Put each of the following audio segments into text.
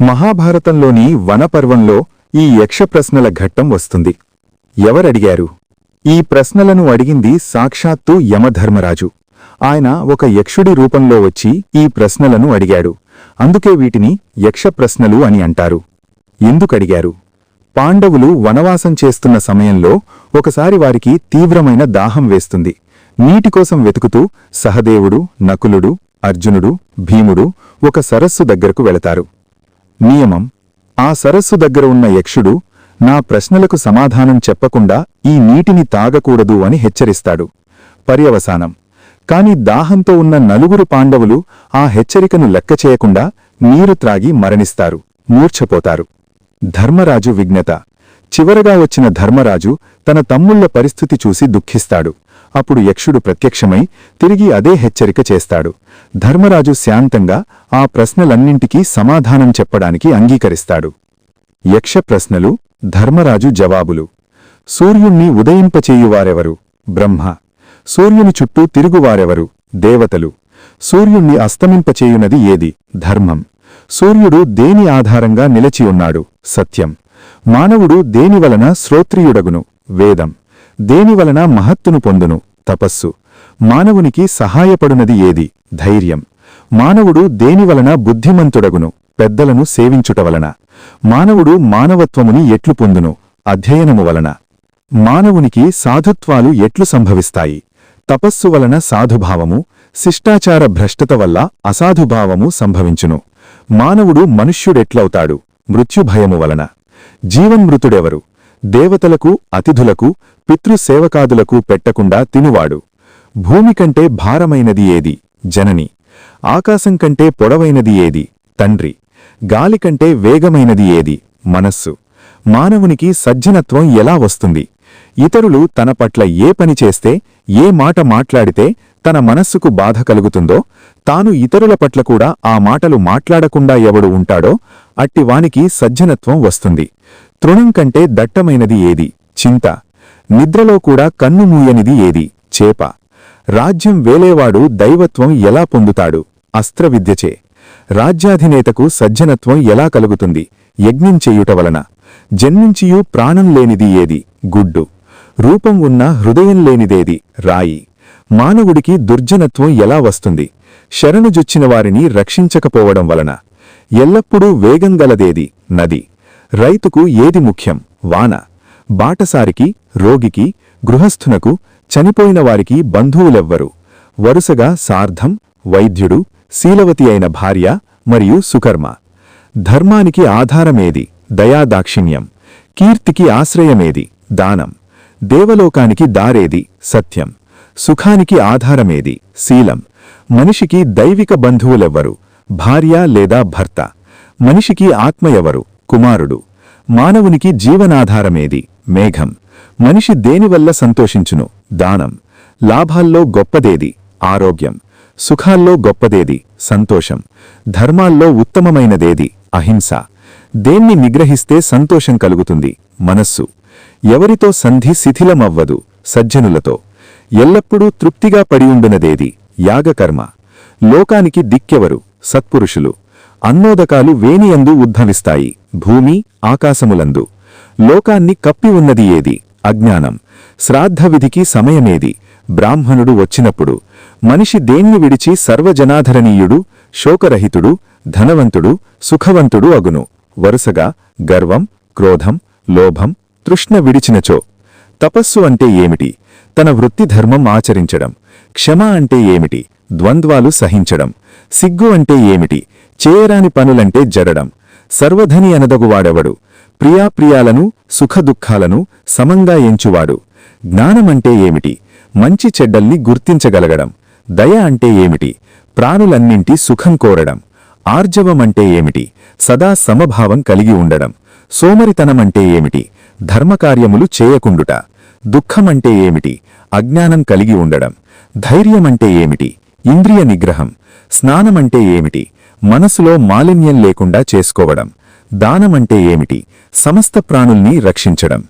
మహాభారతంలోని వనపర్వంలో ఈ యక్ష ప్రశ్నల ఘట్టం వస్తుంది. ఎవరడిగారు? ఈ ప్రశ్నలను అడిగింది సాక్షాత్తు యమధర్మరాజు. ఆయన ఒక యక్షుడి రూపంలో వచ్చి ఈ ప్రశ్నలను అడిగాడు. అందుకే వీటిని యక్ష ప్రశ్నలు అని అంటారు. ఎందుకడిగారు? పాండవులు వనవాసం చేస్తున్న సమయంలో ఒకసారి వారికి తీవ్రమైన దాహం వేస్తుంది. నీటికోసం వెతుకుతూ సహదేవుడు, నకులుడు, అర్జునుడు, భీముడు ఒక సరస్సు దగ్గరకు వెళతారు. నియమం: ఆ సరస్సు దగ్గర ఉన్న యక్షుడు నా ప్రశ్నలకు సమాధానం చెప్పకుండా ఈ నీటిని తాగకూడదు అని హెచ్చరిస్తాడు. పర్యవసానం: కాని దాహంతో ఉన్న నలుగురు పాండవులు ఆ హెచ్చరికను లెక్కచేయకుండా నీరు త్రాగి మరణిస్తారు, మూర్ఛపోతారు. ధర్మరాజు విజ్ఞత: చివరగా వచ్చిన ధర్మరాజు తన తమ్ముళ్ల పరిస్థితి చూసి దుఃఖిస్తాడు. అప్పుడు యక్షుడు ప్రత్యక్షమై తిరిగి అదే హెచ్చరిక చేస్తాడు. ధర్మరాజు శాంతంగా ఆ ప్రశ్నలన్నింటికీ సమాధానం చెప్పడానికి అంగీకరిస్తాడు. యక్ష ప్రశ్నలు, ధర్మరాజు జవాబులు. సూర్యుణ్ణి ఉదయింపచేయువారెవరు? బ్రహ్మ. సూర్యుని చుట్టూ తిరుగువారెవరు? దేవతలు. సూర్యుణ్ణి అస్తమింపచేయునది ఏది? ధర్మం. సూర్యుడు దేని ఆధారంగా నిలచియున్నాడు? సత్యం. మానవుడు దేనివలన శ్రోత్రియుడగును? వేదం. దేనివలన మహత్తును పొందును? తపస్సు. మానవునికి సహాయపడునది ఏది? ధైర్యం. మానవుడు దేనివలన బుద్ధిమంతుడగును? పెద్దలను సేవించుటవలన. మానవుడు మానవత్వముని ఎట్లు పొందును? అధ్యయనము వలన. మానవునికి సాధుత్వాలు ఎట్లు సంభవిస్తాయి? తపస్సు వలన సాధుభావము, శిష్టాచార భ్రష్టత వల్ల అసాధుభావము సంభవించును. మానవుడు మనుష్యుడెట్లవుతాడు? మృత్యుభయము వలన. జీవన్మృతుడెవరు? దేవతలకు, అతిథులకు, పితృసేవకాదులకు పెట్టకుండా తినువాడు. భూమి కంటే భారమైనది ఏది? జనని. ఆకాశం కంటే పొడవైనది ఏది? తండ్రి. గాలి కంటే వేగమైనది ఏది? మనస్సు. మానవునికి సజ్జనత్వం ఎలా వస్తుంది? ఇతరులు తన పట్ల ఏ పని చేస్తే, ఏ మాట మాట్లాడితే తన మనస్సుకు బాధ కలుగుతుందో, తాను ఇతరుల పట్ల కూడా ఆ మాటలు మాట్లాడకుండా ఎవడు ఉంటాడో అట్టివానికి సజ్జనత్వం వస్తుంది. తృణం కంటే దట్టమైనది ఏది? చింత. నిద్రలో కూడా కన్ను మూయనిది ఏది? చేప. రాజ్యం వేలేవాడు దైవత్వం ఎలా పొందుతాడు? అస్త్రవిద్యచే. రాజ్యాధినేతకు సజ్జనత్వం ఎలా కలుగుతుంది? యజ్ఞం చేయుట వలన. జన్మించియూ ప్రాణం లేనిది ఏది? గుడ్డు. రూపం ఉన్న హృదయం లేనిదేది? రాయి. మానవుడికి దుర్జనత్వం ఎలా వస్తుంది? శరణుజొచ్చిన వారిని రక్షించకపోవడం వలన. ఎల్లప్పుడూ వేగం గలదేది? నది. రైతుకు ఏది ముఖ్యం? వాన. బాటసారికి, రోగికి, గృహస్థునకు, చనిపోయిన వారికి బంధువులెవ్వరు? వరుసగా సార్ధం, వైద్యుడు, శీలవతి అయిన భార్య మరియు సుకర్మ. ధర్మానికి ఆధారమేది? దయాదాక్షిణ్యం. కీర్తికి ఆశ్రయమేది? దానం. దేవలోకానికి దారేది? సత్యం. సుఖానికి ఆధారమేది? శీలం. మనిషికి దైవిక బంధువులెవ్వరు? భార్య లేదా భర్త. మనిషికి ఆత్మ ఎవరు? కుమారుడు. మానవునికి జీవనాధారమేది? మేఘం. మనిషి దేనివల్ల సంతోషించును? దానం. లాభాల్లో గొప్పదేది? ఆరోగ్యం. సుఖాల్లో గొప్పదేది? సంతోషం. ధర్మాల్లో ఉత్తమమైనదేది? అహింస. దేన్ని నిగ్రహిస్తే సంతోషం కలుగుతుంది? మనస్సు. ఎవరితో సంధి శిథిలమవ్వదు? సజ్జనులతో. ఎల్లప్పుడూ తృప్తిగా పడియుండునదేది? యాగకర్మ. లోకానికి దిక్కెవరు? సత్పురుషులు. అన్నోదకాలు వేనియందు ఉద్భవిస్తాయి? భూమి, ఆకాశములందు. లోకాన్ని కప్పి ఉన్నది ఏది? అజ్ఞానం. శ్రాద్ధవిధికి సమయమేది? బ్రాహ్మణుడు వచ్చినప్పుడు. మనిషి దేన్ని విడిచి సర్వజనాధరణీయుడు, శోకరహితుడు, ధనవంతుడు, సుఖవంతుడు అగును? వరుసగా గర్వం, క్రోధం, లోభం, తృష్ణ విడిచినచో. తపస్సు అంటే ఏమిటి? తన వృత్తి ధర్మం ఆచరించడం. క్షమ అంటే ఏమిటి? ద్వంద్వాలు సహించడం. సిగ్గు అంటే ఏమిటి? చేయరాని పనులంటే జడడం. సర్వధని అనదగువాడెవడు? ప్రియాప్రియాలను, సుఖదుఖాలను సమంగా ఎంచువాడు. జ్ఞానమంటే ఏమిటి? మంచి చెడ్డల్ని గుర్తించగలగడం. దయ అంటే ఏమిటి? ప్రాణులన్నింటి సుఖం కోరడం. ఆర్జవమంటే ఏమిటి? సదా సమభావం కలిగి ఉండడం. సోమరితనమంటే ఏమిటి? ధర్మకార్యములు చేయకుండుట. దుఃఖమంటే ఏమిటి? అజ్ఞానం కలిగి ఉండడం. ధైర్యమంటే ఏమిటి? ఇంద్రియ నిగ్రహం. స్నానమంటే ఏమిటి? మనసులో మాలిన్యం లేకుండా చేసుకోవడం. దానమంటే ఏమిటి? సమస్త ప్రాణుల్ని రక్షించడం.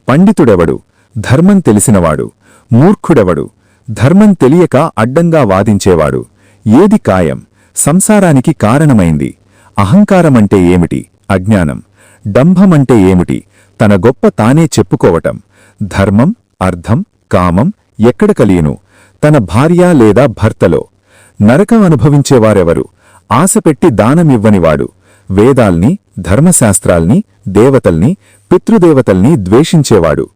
పండితుడెవడు? ధర్మం తెలిసినవాడు. మూర్ఖుడెవడు? ధర్మం తెలియక అడ్డంగా వాదించేవాడు. ఏది కాయం? సంసారానికి కారణమైంది. అహంకారమంటే ఏమిటి? అజ్ఞానం. డంభమంటే ఏమిటి? తన గొప్ప తానే చెప్పుకోవటం. ధర్మం, అర్థం, కామం ఎక్కడ కలియును? తన భార్య లేదా భర్తలో. నరకం అనుభవించేవారెవరు? ఆశపెట్టి దానమివ్వనివాడు. వేదాల్ని, ధర్మశాస్త్రాల్ని, దేవతల్ని, పితృదేవతల్ని ద్వేషించేవాడు.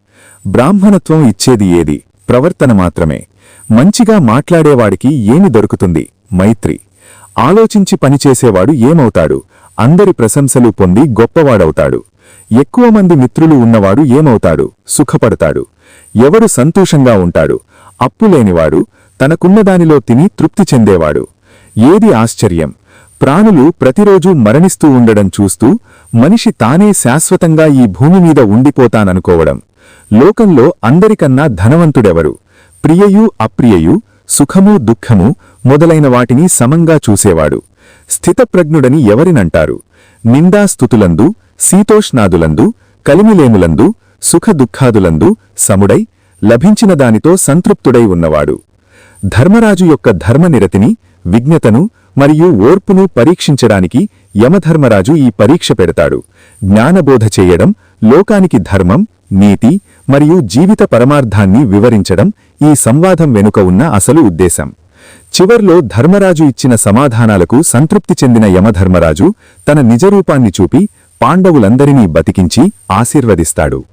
బ్రాహ్మణత్వం ఇచ్చేది ఏది? ప్రవర్తన మాత్రమే. మంచిగా మాట్లాడేవాడికి ఏమి దొరుకుతుంది? మైత్రి. ఆలోచించి పనిచేసేవాడు ఏమవుతాడు? అందరి ప్రశంసలు పొంది గొప్పవాడవుతాడు. ఎక్కువ మంది మిత్రులు ఉన్నవాడు ఏమవుతాడు? సుఖపడతాడు. ఎవడు సంతోషంగా ఉంటాడు? అప్పులేనివాడు, తనకున్నదానిలో తిని తృప్తి చెందేవాడు. ఏది ఆశ్చర్యం? ప్రాణులు ప్రతిరోజూ మరణిస్తూ ఉండడం చూస్తూ మనిషి తానే శాశ్వతంగా ఈ భూమిమీద ఉండిపోతాననుకోవడం. లోకంలో అందరికన్నా ధనవంతుడెవరు? ప్రియయూ అప్రియయూ, సుఖమూ దుఃఖమూ మొదలైన వాటిని సమంగా చూసేవాడు. స్థితప్రజ్ఞుడని ఎవరినంటారు? నిందాస్తుతులందు, శీతోష్ణాదులందు, కలిమిలేములందు, సుఖదుఃఖాదులందు సముడై లభించిన దానితో సంతృప్తుడై ఉన్నవాడు. ధర్మరాజు యొక్క ధర్మనిరతిని, విజ్ఞతను మరియు ఓర్పును పరీక్షించడానికి యమధర్మరాజు ఈ పరీక్ష పెడతాడు. జ్ఞానబోధ చేయడం, లోకానికి ధర్మం, నీతి మరియు జీవిత పరమార్థాన్ని వివరించడం ఈ సంవాదం వెనుక ఉన్న అసలు ఉద్దేశం. చివర్లో ధర్మరాజు ఇచ్చిన సమాధానాలకు సంతృప్తి చెందిన యమధర్మరాజు తన నిజరూపాన్ని చూపి పాండవులందరినీ బతికించి ఆశీర్వదిస్తాడు.